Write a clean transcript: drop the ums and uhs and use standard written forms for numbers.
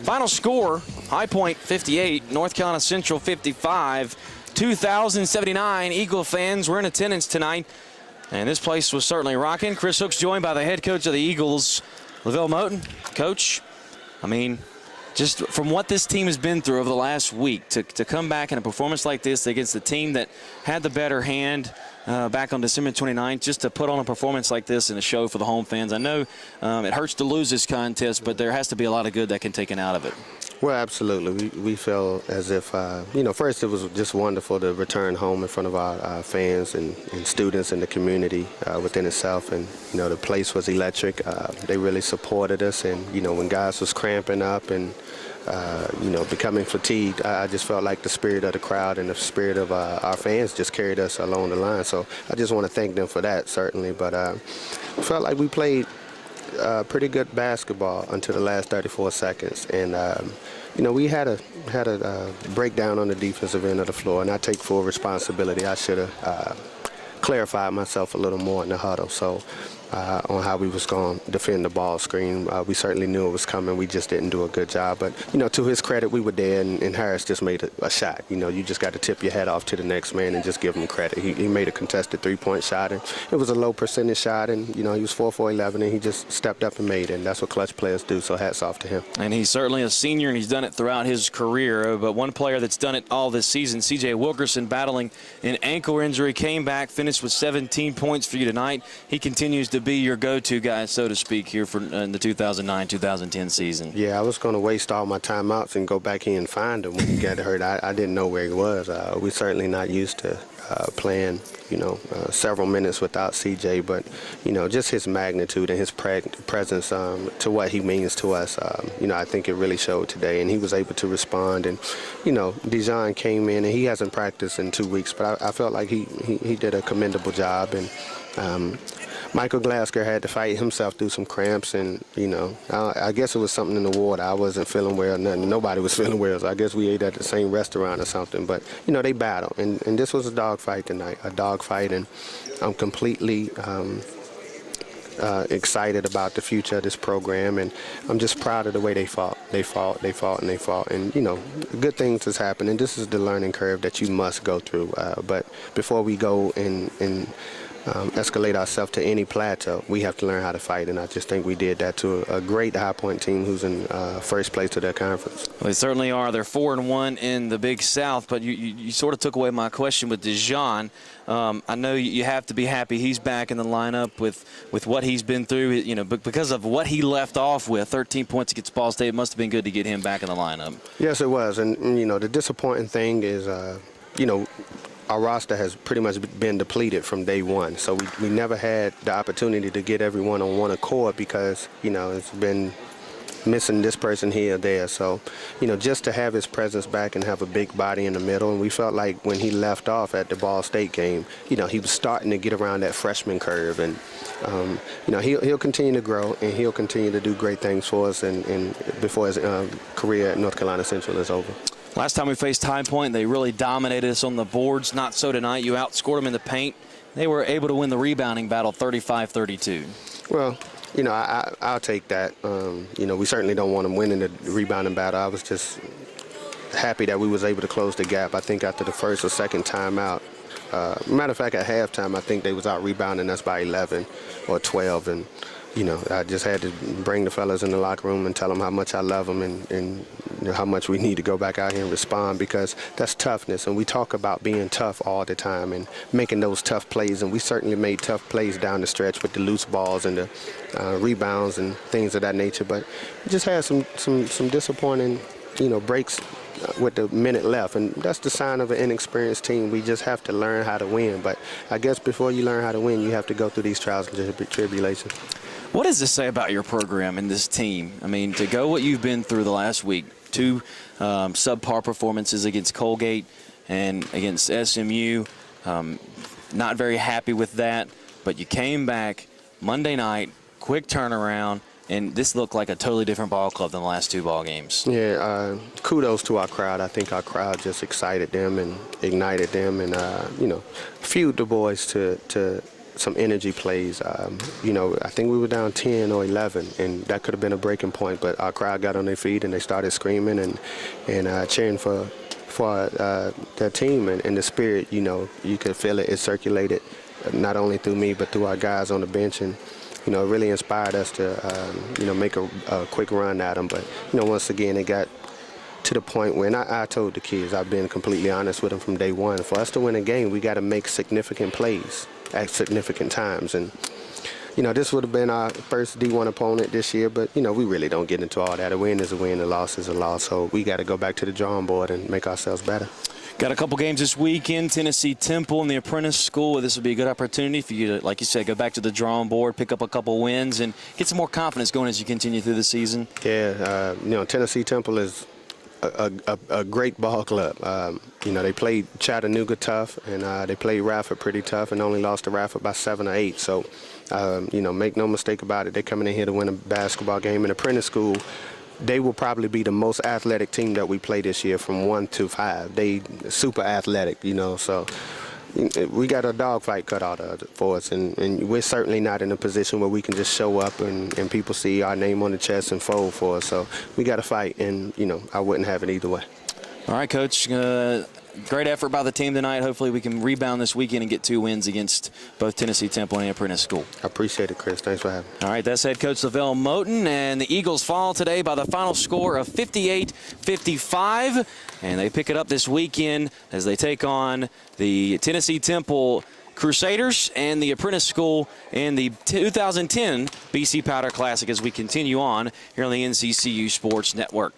Final score, High Point 58, North Carolina Central 55. 2,079 Eagle fans were in attendance tonight, and this place was certainly rocking. Chris Hook's joined by the head coach of the Eagles, Levelle Moton. Coach, I mean, just from what this team has been through over the last week, to come back in a performance like this against the team that had the better hand back on December 29th, just to put on a performance like this and a show for the home fans. I know it hurts to lose this contest, but there has to be a lot of good that can take it out of it. Well, absolutely. We feel as if, first it was just wonderful to return home in front of our fans and students in the community within itself. And, the place was electric. They really supported us. And, when guys was cramping up and, becoming fatigued, I just felt like the spirit of the crowd and the spirit of our fans just carried us along the line. So I just want to thank them for that, certainly. But I felt like we played pretty good basketball until the last 34 seconds, and we had a breakdown on the defensive end of the floor, and I take full responsibility. I should have clarified myself a little more in the huddle. So on how we was going to defend the ball screen, we certainly knew it was coming. We just didn't do a good job. But to his credit, we were there, and Harris just made a shot. You just got to tip your hat off to the next man and just give him credit. He made a contested three-point shot, and it was a low percentage shot, and he was 4 for 11, and he just stepped up and made it. And that's what clutch players do. So hats off to him. And he's certainly a senior, and he's done it throughout his career. But one player that's done it all this season, C.J. Wilkerson, battling an ankle injury, came back, finished with 17 points for you tonight. He continues to be your go-to guy, so to speak, here for in the 2009-2010 season. Yeah, I was going to waste all my timeouts and go back in and find him when he got hurt. I didn't know where he was. We're certainly not used to playing, several minutes without CJ, but, just his magnitude and his presence to what he means to us, I think it really showed today, and he was able to respond. And, Dijon came in, and he hasn't practiced in 2 weeks, but I felt like he did a commendable job. And Michael Glasgow had to fight himself through some cramps, and, I guess it was something in the water. I wasn't feeling well. Nobody was feeling well, so I guess we ate at the same restaurant or something. But, they battled, and this was a dogfight tonight, and I'm completely excited about the future of this program, and I'm just proud of the way they fought. They fought, and, good things has happened, and this is the learning curve that you must go through. But before we go and escalate ourselves to any plateau, we have to learn how to fight, and I just think we did that to a great High Point team who's in first place of their conference. Well, they certainly are. They're 4-1 in the Big South, but you sort of took away my question with Dijon. I know you have to be happy he's back in the lineup with what he's been through, but because of what he left off with, 13 points against Ball State, it must have been good to get him back in the lineup. Yes, it was, and the disappointing thing is, our roster has pretty much been depleted from day one. So we never had the opportunity to get everyone on one accord because, it's been missing this person here or there. So, just to have his presence back and have a big body in the middle. And we felt like when he left off at the Ball State game, he was starting to get around that freshman curve. And, he'll continue to grow, and he'll continue to do great things for us and before his career at North Carolina Central is over. Last time we faced High Point, they really dominated us on the boards. Not so tonight. You outscored them in the paint. They were able to win the rebounding battle 35-32. Well, I'll take that. We certainly don't want them winning the rebounding battle. I was just happy that we was able to close the gap. I think after the first or second timeout, matter of fact, at halftime, I think they was out rebounding us by 11 or 12. And, I just had to bring the fellas in the locker room and tell them how much I love them and how much we need to go back out here and respond, because that's toughness. And we talk about being tough all the time and making those tough plays. And we certainly made tough plays down the stretch with the loose balls and the rebounds and things of that nature. But we just had some disappointing, breaks with the minute left, and that's the sign of an inexperienced team. We just have to learn how to win. But I guess before you learn how to win, you have to go through these trials and tribulations. What does this say about your program and this team? I mean, to go what you've been through the last week, 2 subpar performances against Colgate and against SMU, not very happy with that, but you came back Monday night, quick turnaround, and this looked like a totally different ball club than the last 2 ball games. Yeah, kudos to our crowd. I think our crowd just excited them and ignited them and, fueled the boys to some energy plays. You know, I think we were down 10 or 11, and that could have been a breaking point. But our crowd got on their feet and they started screaming and cheering for their team and the spirit. You know, you could feel it. It circulated not only through me but through our guys on the bench, and you know, it really inspired us to you know, make a quick run at them. But you know, once again, it got to the point when I told the kids, I've been completely honest with them from day one. For us to win a game, we got to make significant plays at significant times. And, you know, this would have been our first D1 opponent this year, but, you know, we really don't get into all that. A win is a win, a loss is a loss. So we got to go back to the drawing board and make ourselves better. Got a couple games this weekend, Tennessee Temple and the Apprentice School. This would be a good opportunity for you to, like you said, go back to the drawing board, pick up a couple wins, and get some more confidence going as you continue through the season. Yeah, you know, Tennessee Temple is a great ball club. You know, they played Chattanooga tough, and they played Radford pretty tough, and only lost to Radford by 7 or 8. So, you know, make no mistake about it, they're coming in here to win a basketball game. In Apprentice School, they will probably be the most athletic team that we play this year from 1 to 5. They super athletic, you know, so we got a dogfight cut out for us, and we're certainly not in a position where we can just show up and people see our name on the chest and fold for us. So we got to fight, and, you know, I wouldn't have it either way. All right, Coach. Great effort by the team tonight. Hopefully we can rebound this weekend and get 2 wins against both Tennessee Temple and Apprentice School. I appreciate it, Chris. Thanks for having me. All right, that's head coach Levelle Moton, and the Eagles fall today by the final score of 58-55, and they pick it up this weekend as they take on the Tennessee Temple Crusaders and the Apprentice School in the 2010 BC Powder Classic as we continue on here on the NCCU Sports Network.